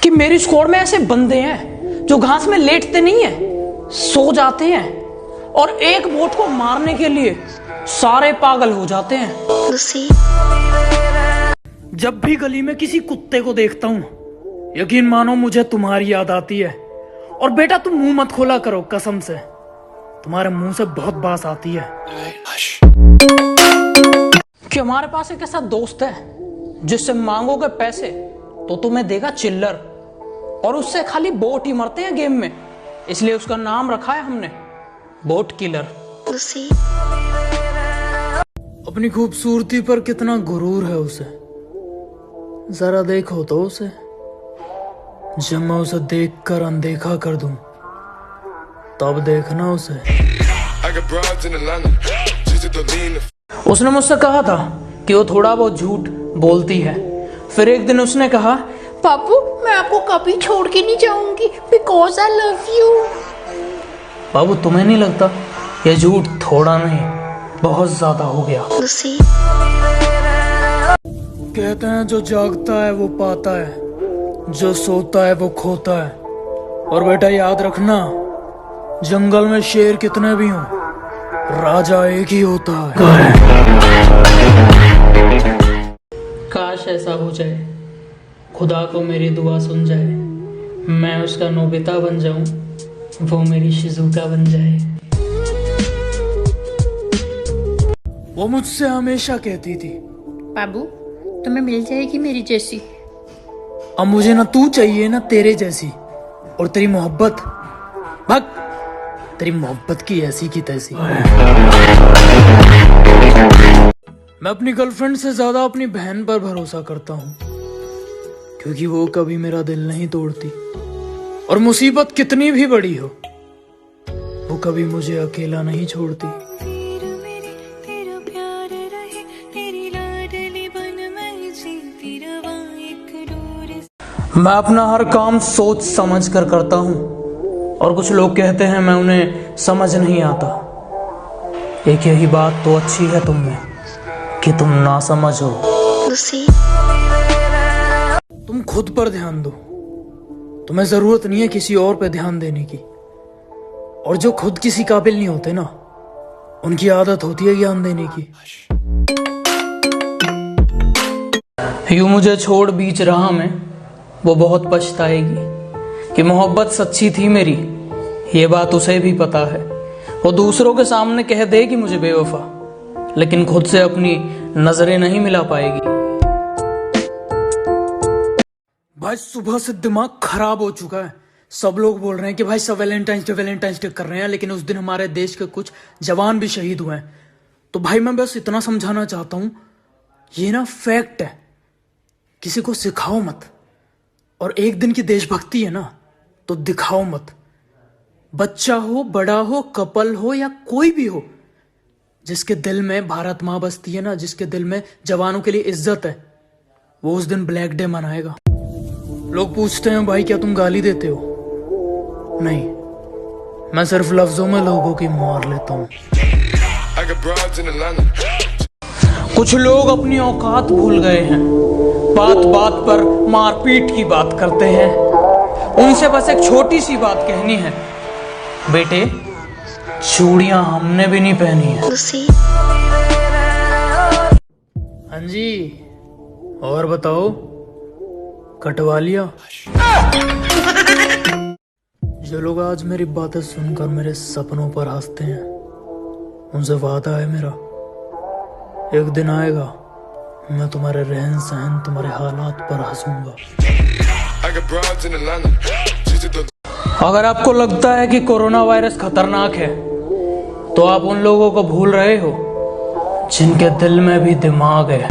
कि मेरी स्क्वाड में ऐसे बंदे हैं जो घास में लेटते नहीं है, सो जाते हैं और एक बोट को मारने के लिए सारे पागल हो जाते हैं। जब भी गली में किसी कुत्ते को देखता हूँ, यकीन मानो मुझे तुम्हारी याद आती है। और बेटा तुम मुंह मत खोला करो, कसम से तुम्हारे मुंह से बहुत बास आती है। कि हमारे पास एक ऐसा दोस्त है जिससे मांगोगे पैसे तो तुम्हें देगा चिल्लर, और उससे खाली बोट ही मरते हैं गेम में, इसलिए उसका नाम रखा है हमने बोट किलर। अपनी खूबसूरती पर कितना गुरूर है उसे, जरा देखो तो उसे। जब मैं उसे देखकर अनदेखा कर दूं तब देखना उसे। उसने मुझसे कहा था कि वो थोड़ा बहुत झूठ बोलती है। फिर एक दिन उसने कहा, पापू मैं आपको कभी छोड़ के नहीं जाऊंगी बिकॉज आई लव यू। बाबू तुम्हें नहीं लगता ये झूठ थोड़ा नहीं बहुत ज्यादा हो गया? कहते हैं जो जागता है वो पाता है, जो सोता है वो खोता है। और बेटा याद रखना, जंगल में शेर कितने भी हों, राजा एक ही होता है। काश ऐसा हो जाए, खुदा को मेरी दुआ सुन जाए, मैं उसका नोबिता बन जाऊं, वो मेरी शिजुका बन जाए। वो मुझसे हमेशा कहती थी, बाबू तुम्हें मिल जाएगी मेरी जैसी। अब मुझे ना तू चाहिए ना तेरे जैसी, और तेरी मोहब्बत भाग, तेरी मोहब्बत की ऐसी की तैसी। मैं अपनी गर्लफ्रेंड से ज्यादा अपनी बहन पर भरोसा करता हूँ, क्योंकि वो कभी मेरा दिल नहीं तोड़ती, और मुसीबत कितनी भी बड़ी हो वो कभी मुझे अकेला नहीं छोड़ती। मैं अपना हर काम सोच समझ कर करता हूँ, और कुछ लोग कहते हैं मैं उन्हें समझ नहीं आता। एक यही बात तो अच्छी है तुम में कि तुम ना समझ हो। तुम खुद पर ध्यान दो, तुम्हें जरूरत नहीं है किसी और पे ध्यान देने की। और जो खुद किसी काबिल नहीं होते ना, उनकी आदत होती है ज्ञान देने की। यूं मुझे छोड़ बीच राह में वो बहुत पछताएगी कि मोहब्बत सच्ची थी मेरी, ये बात उसे भी पता है। वो दूसरों के सामने कह देगी मुझे बेवफा, लेकिन खुद से अपनी नजरें नहीं मिला पाएगी। भाई सुबह से दिमाग खराब हो चुका है। सब लोग बोल रहे हैं कि भाई सब वैलेंटाइंस डे कर रहे हैं, लेकिन उस दिन हमारे देश के कुछ जवान भी शहीद हुए हैं। तो भाई मैं बस इतना समझाना चाहता हूं, ये ना फैक्ट है, किसी को सिखाओ मत। और एक दिन की देशभक्ति है ना, तो दिखाओ मत। बच्चा हो, बड़ा हो, कपल हो या कोई भी हो, जिसके दिल में भारत माँ बसती है ना, जिसके दिल में जवानों के लिए इज्जत है, वो उस दिन ब्लैक डे मनाएगा। लोग पूछते हैं भाई क्या तुम गाली देते हो? नहीं, मैं सिर्फ लफ्जों में लोगों की मार लेता हूँ। कुछ लोग अपनी औकात भूल गए हैं, बात बात पर मारपीट की बात करते हैं। उनसे बस एक छोटी सी बात कहनी है, बेटे चूड़ियां हमने भी नहीं पहनी है। हाँ जी, और बताओ कटवा लिया? जो लोग आज मेरी बातें सुनकर मेरे सपनों पर हंसते हैं, उनसे वादा है मेरा, एक दिन आएगा मैं तुम्हारे रहन सहन, तुम्हारे हालात पर हंसूंगा। अगर आपको लगता है कि कोरोना वायरस खतरनाक है, तो आप उन लोगों को भूल रहे हो जिनके दिल में भी दिमाग है।